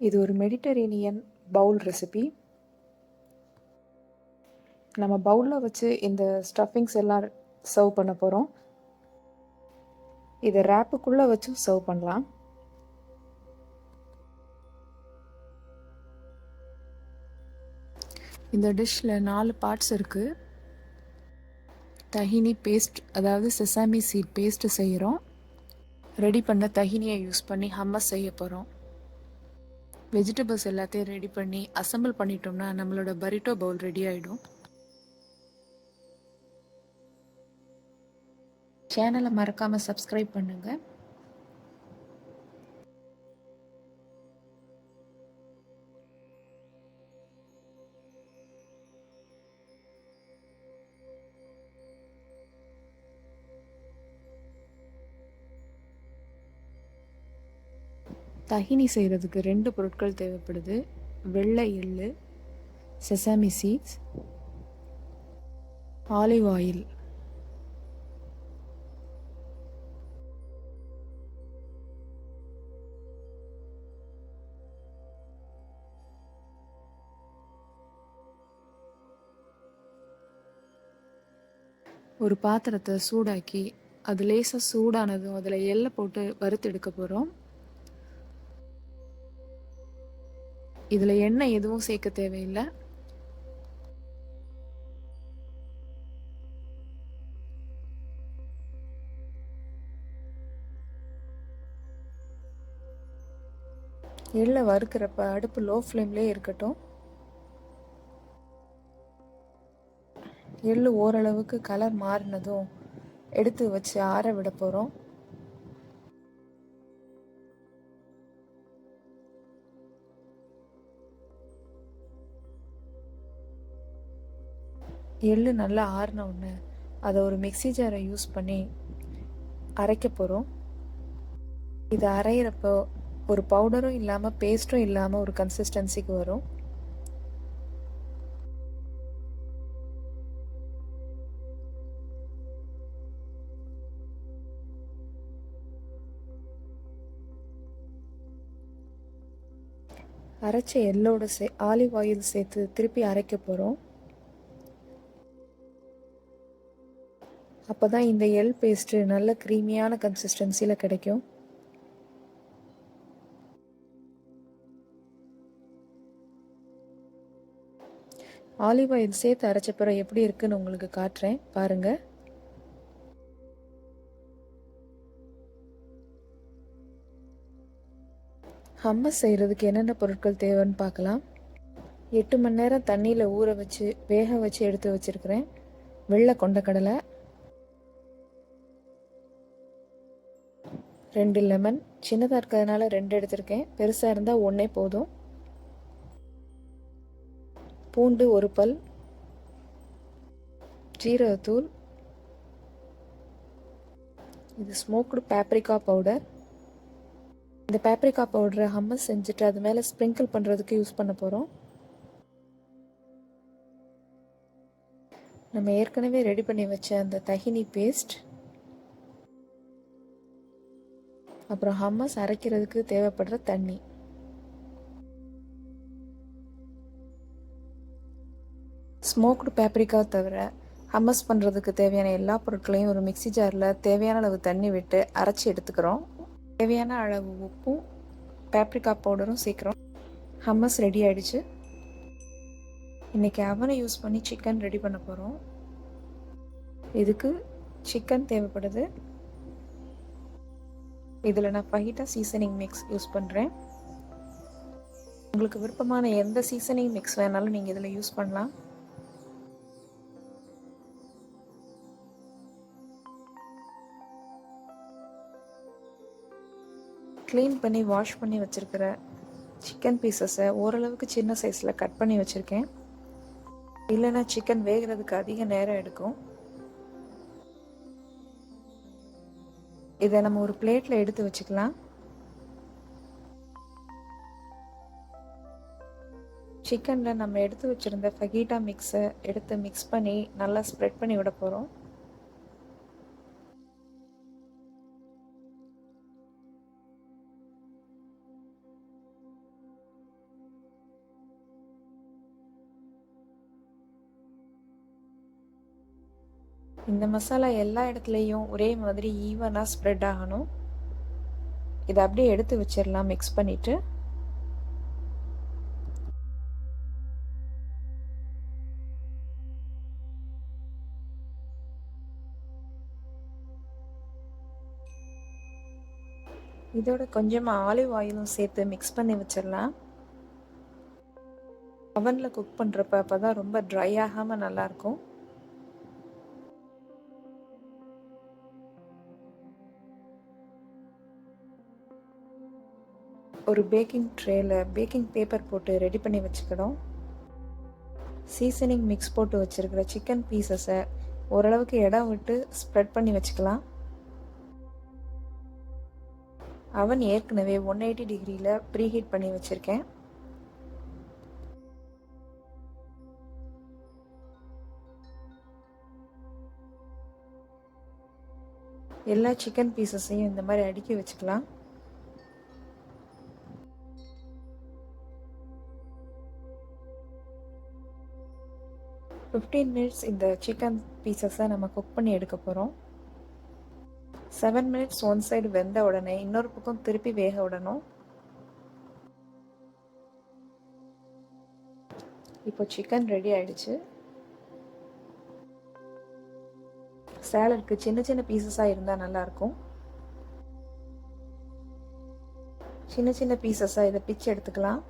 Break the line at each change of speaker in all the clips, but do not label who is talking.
இது ஒரு Mediterranean Pavul recipe. நம்ம பவுலில் வச்சு இந்த ஸ்டஃபிங்ஸ் எல்லாம் சர்வ் பண்ண போகிறோம். இதை ரேப்புக்குள்ளே வச்சு சர்வ் பண்ணலாம். இந்த டிஷ்ஷில் 4 பார்ட்ஸ் இருக்குது. tahini பேஸ்ட், அதாவது செசாமி சீட் பேஸ்ட்டு செய்கிறோம். ரெடி பண்ண tahiniயை யூஸ் பண்ணி ஹம்மஸ் செய்ய போகிறோம். வெஜிடபிள்ஸ் எல்லாத்தையும் ரெடி பண்ணி அசம்பிள் பண்ணிட்டோம்னா நம்மளோட பரிட்டோ பவுல் ரெடி ஆகிடும். சேனலை மறக்காமல் சப்ஸ்கிரைப் பண்ணுங்கள். tahini செய்கிறதுக்கு 2 பொருட்கள் தேவைப்படுது. வெள்ளை எள்ளு, செசாமி சீட்ஸ், ஆலிவ் ஆயில். ஒரு பாத்திரத்தை சூடாக்கி அது லேசாக சூடானதும் அதில் எள்ளை போட்டு வறுத்து எடுக்க போகிறோம். இதில் எண்ணெய் எதுவும் சேர்க்க தேவையில்லை. எள்ளை வறுக்கிறப்ப அடுப்பு லோ ஃப்ளேம்லேயே இருக்கட்டும். எள்ளு ஓரளவுக்கு கலர் மாறினதும் எடுத்து வச்சு ஆற விட போகிறோம். எள்ளு நல்லா ஆறின உடனே அதை ஒரு மிக்ஸி ஜாரை யூஸ் பண்ணி அரைக்க போகிறோம். இது அரைகிறப்போ ஒரு பவுடரும் இல்லாமல் பேஸ்ட்டும் இல்லாமல் ஒரு கன்சிஸ்டன்சிக்கு வரும். அரைச்ச எள்ளோட ஆலிவ் ஆயில் சேர்த்து திருப்பி அரைக்க போகிறோம். அப்போ தான் இந்த எள் பேஸ்ட்டு நல்ல க்ரீமியான கன்சிஸ்டன்சியில் கிடைக்கும். ஆலிவ் ஆயில் சேர்த்து அரைச்ச பிறகு எப்படி இருக்குன்னு உங்களுக்கு காட்டுறேன், பாருங்கள். ஹம்மஸ் செய்கிறதுக்கு என்னென்ன பொருட்கள் தேவைன்னு பார்க்கலாம். 8 மணி நேரம் தண்ணியில் ஊற வச்சு வேக வச்சு எடுத்து வச்சுருக்கிறேன். வெள்ளை கொண்டக்கடலை, 2 லெமன், சின்னதாக இருக்கிறதுனால 2 எடுத்திருக்கேன், பெருசாக இருந்தால் 1 போதும். பூண்டு 1 பல், ஜீரகத்தூள், இது ஸ்மோக்டு பேப்ரிகா பவுடர். இந்த பேப்ரிகா பவுடரை ஹம்மஸ் செஞ்சுட்டு அது மேலே ஸ்ப்ரிங்கிள் பண்ணுறதுக்கு யூஸ் பண்ண போகிறோம். நம்ம ஏற்கனவே ரெடி பண்ணி வச்ச அந்த tahini பேஸ்ட், அப்புறம் ஹம்மஸ் அரைக்கிறதுக்கு தேவைப்படுற தண்ணி. ஸ்மோக்டு பேப்ரிக்கா தவிர ஹம்மஸ் பண்ணுறதுக்கு தேவையான எல்லா பொருட்களையும் ஒரு மிக்ஸி ஜாரில் தேவையான அளவு தண்ணி விட்டு அரைச்சி எடுத்துக்கிறோம். தேவையான அளவு உப்பும் பேப்ரிகா பவுடரும் சேர்க்குறோம். ஹம்மஸ் ரெடி ஆகிடுச்சு. இன்றைக்கி அவனை யூஸ் பண்ணி சிக்கன் ரெடி பண்ண போகிறோம். இதுக்கு சிக்கன் தேவைப்படுது. இதில் நான் ஃபஹிட்டா சீசனிங் மிக்ஸ் யூஸ் பண்ணுறேன். உங்களுக்கு விருப்பமான எந்த சீசனிங் மிக்ஸ் வேணாலும் நீங்கள் இதில் யூஸ் பண்ணலாம். க்ளீன் பண்ணி வாஷ் பண்ணி வச்சுருக்கிற சிக்கன் பீசஸை ஓரளவுக்கு சின்ன சைஸில் கட் பண்ணி வச்சுருக்கேன். இல்லைன்னா சிக்கன் வேகிறதுக்கு அதிக நேரம் எடுக்கும். இதை நம்ம ஒரு பிளேட்டில் எடுத்து வச்சுக்கலாம். சிக்கனில் நம்ம எடுத்து வச்சுருந்த ஃபஹீட்டா மிக்ஸை எடுத்து மிக்ஸ் பண்ணி நல்லா ஸ்ப்ரெட் பண்ணி விட போகிறோம். இந்த மசாலா எல்லா இடத்துலையும் ஒரே மாதிரி ஈவனாக ஸ்ப்ரெட் ஆகணும். இதை அப்படியே எடுத்து வச்சிடலாம் மிக்ஸ் பண்ணிவிட்டு. இதோட கொஞ்சமாக ஆலிவ் ஆயிலும் சேர்த்து மிக்ஸ் பண்ணி வச்சிடலாம். அவனில் குக் பண்ணுறப்ப அப்போ தான் ரொம்ப ட்ரை ஆகாமல் நல்லாயிருக்கும். ஒரு பேக்கிங் ட்ரேயில் பேக்கிங் பேப்பர் போட்டு ரெடி பண்ணி வச்சுக்கணும். சீசனிங் மிக்ஸ் போட்டு வச்சுருக்கிற சிக்கன் பீசஸை ஓரளவுக்கு இடம் விட்டு ஸ்ப்ரெட் பண்ணி வச்சுக்கலாம். அவன் ஏற்கனவே 180 டிகிரியில் ப்ரீஹீட் பண்ணி வச்சுருக்கேன். எல்லா சிக்கன் பீசஸையும் இந்த மாதிரி அடுக்கி வச்சுக்கலாம். மினிட்ஸ் இந்த சிக்கன் பீசஸை நம்ம குக் பண்ணி எடுக்க போகிறோம். 7 மினிட்ஸ் ஒன் சைடு வெந்த உடனே இன்னொரு பக்கம் திருப்பி வேக விடணும். இப்போ சிக்கன் ரெடி ஆயிடுச்சு. சாலட்க்கு சின்ன சின்ன பீசஸாக இருந்தால் நல்லாயிருக்கும். சின்ன சின்ன பீசஸாக இதை பிச்சு எடுத்துக்கலாம்.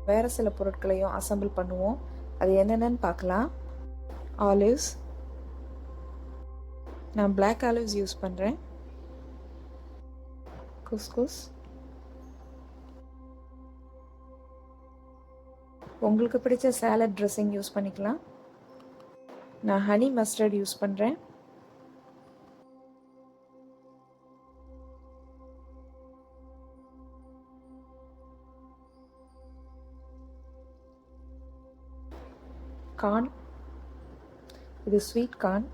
வேறு சில பொருட்களையும் அசம்பிள் பண்ணுவோம். அது என்னென்னு பார்க்கலாம். ஆலிவ்ஸ், நான் பிளாக் ஆலிவ்ஸ் யூஸ் பண்ணுறேன். குஸ்குஸ், உங்களுக்கு பிடிச்ச சாலட் ட்ரெஸ்ஸிங் யூஸ் பண்ணிக்கலாம். நான் ஹனி மஸ்டர்ட் யூஸ் பண்ணுறேன். கார்ன், இது ஸ்வீட் கார்ன்.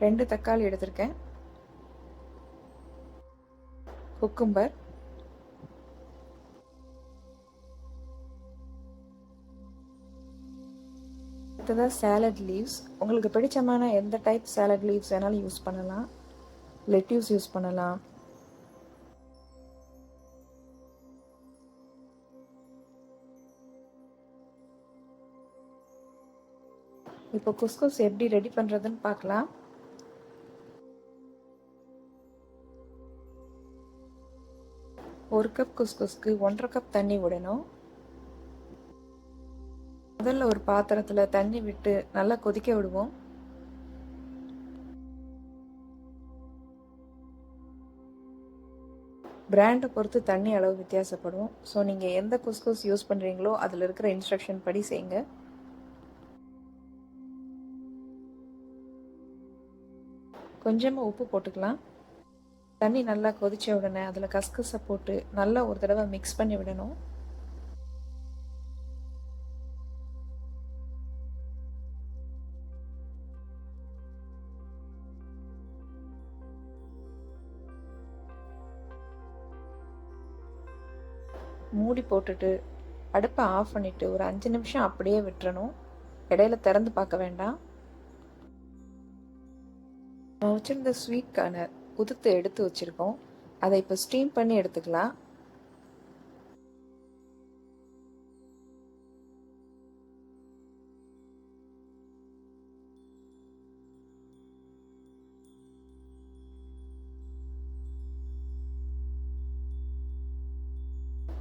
ரெண்டு தக்காளி எடுத்திருக்கேன். குக்கும்பர், அடுத்ததாக சாலட் லீவ்ஸ். உங்களுக்கு பிடிச்சமான எந்த டைப் சாலட் லீவ்ஸ் வேணாலும் யூஸ் பண்ணலாம். லெட்யூஸ் யூஸ் பண்ணலாம். இப்போ குஸ்குஸ் எப்படி ரெடி பண்ணுறதுன்னு பார்க்கலாம். ஒரு கப் குஸ்குஸ்க்கு 1.5 கப் தண்ணி விடணும். முதல்ல ஒரு பாத்திரத்தில் தண்ணி விட்டு நல்லா கொதிக்க விடுவோம். பிராண்டை பொறுத்து தண்ணி அளவு வித்தியாசப்படும். ஸோ நீங்கள் எந்த குஸ்குஸ் யூஸ் பண்ணுறீங்களோ அதில் இருக்கிற இன்ஸ்ட்ரக்ஷன் படி செய்யுங்க. கொஞ்சமாக உப்பு போட்டுக்கலாம். தண்ணி நல்லா கொதிச்ச உடனே அதில் கஸ்கஸை போட்டு நல்லா ஒரு தடவை மிக்ஸ் பண்ணி விடணும். மூடி போட்டுட்டு அடுப்பை ஆஃப் பண்ணிவிட்டு ஒரு 5 நிமிஷம் அப்படியே விட்டுறணும். இடையில திறந்து பார்க்க வேண்டாம். நம்ம வச்சுருந்த ஸ்வீட் கார்னை உதுத்து எடுத்து வச்சுருக்கோம். அதை இப்போ ஸ்டீம் பண்ணி எடுத்துக்கலாம்.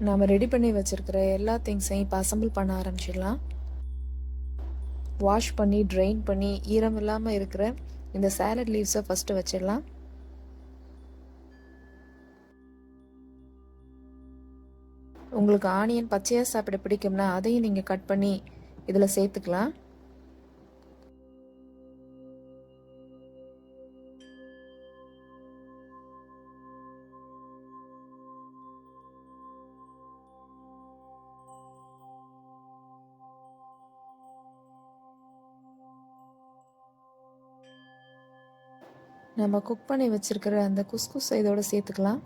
நாம் ரெடி பண்ணி வச்சுருக்கிற எல்லா திங்ஸையும் இப்போ அசம்பிள் பண்ண ஆரம்பிச்சிடலாம். வாஷ் பண்ணி ட்ரைன் பண்ணி ஈரம் இல்லாமல் இருக்கிற இந்த சாலட் லீவ்ஸை ஃபஸ்ட்டு வச்சிடலாம். உங்களுக்கு ஆனியன் பச்சையாக சாப்பிட பிடிக்கும்னா அதையும் நீங்கள் கட் பண்ணி இதில் சேர்த்துக்கலாம். நம்ம குக் பண்ணி வச்சுருக்கிற அந்த குஸ்குஸ் இதோட சேர்த்துக்கலாம்.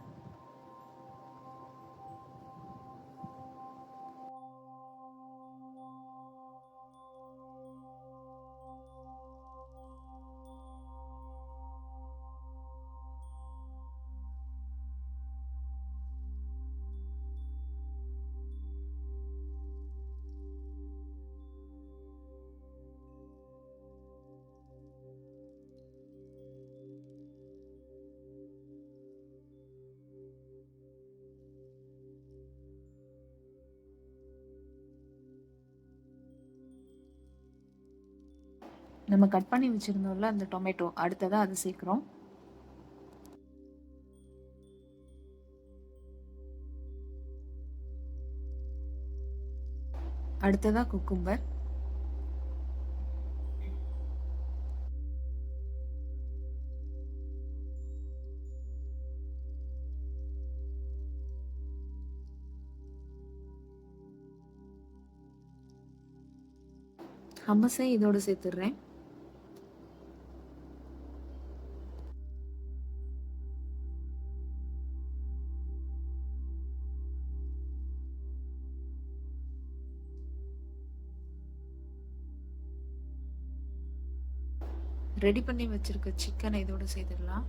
நம்ம கட் பண்ணி வச்சுருந்தோம்ல அந்த டொமேட்டோ, அடுத்ததாக அது சேர்க்குறோம். அடுத்ததாக குக்கும்பர், ஹம்மஸை இதோடு சேர்த்துடுறேன். ரெடி பண்ணி வச்சுருக்க சிக்கனை இதோடு சேர்த்துடலாம்.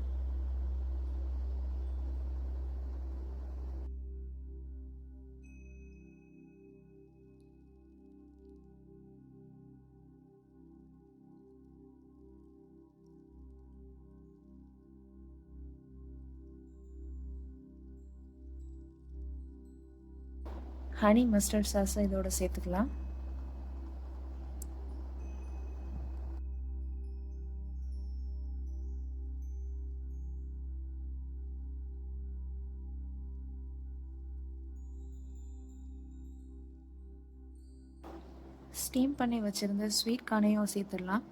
ஹனி மஸ்டர்ட் சாஸை இதோட சேர்த்துக்கலாம். ஸ்டீம் பண்ணி வச்சுருந்த ஸ்வீட் கார்னையும் சேர்த்துடலாம்.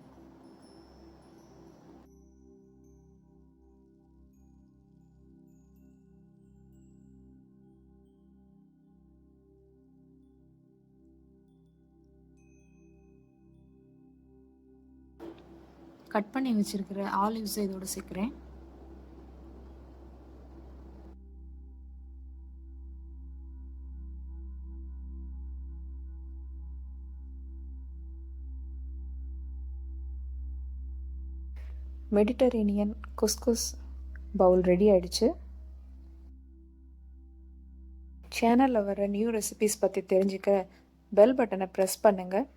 கட் பண்ணி வச்சுருக்கிற ஆலிவ்ஸை இதோடு சேர்க்குறேன். மெடிட்டரேனியன் குஸ்குஸ் பவுல் ரெடி ஆயிடுச்சு. சேனலில் வர நியூ ரெசிபீஸ் பற்றி தெரிஞ்சுக்க பெல் பட்டனை ப்ரெஸ் பண்ணுங்கள்.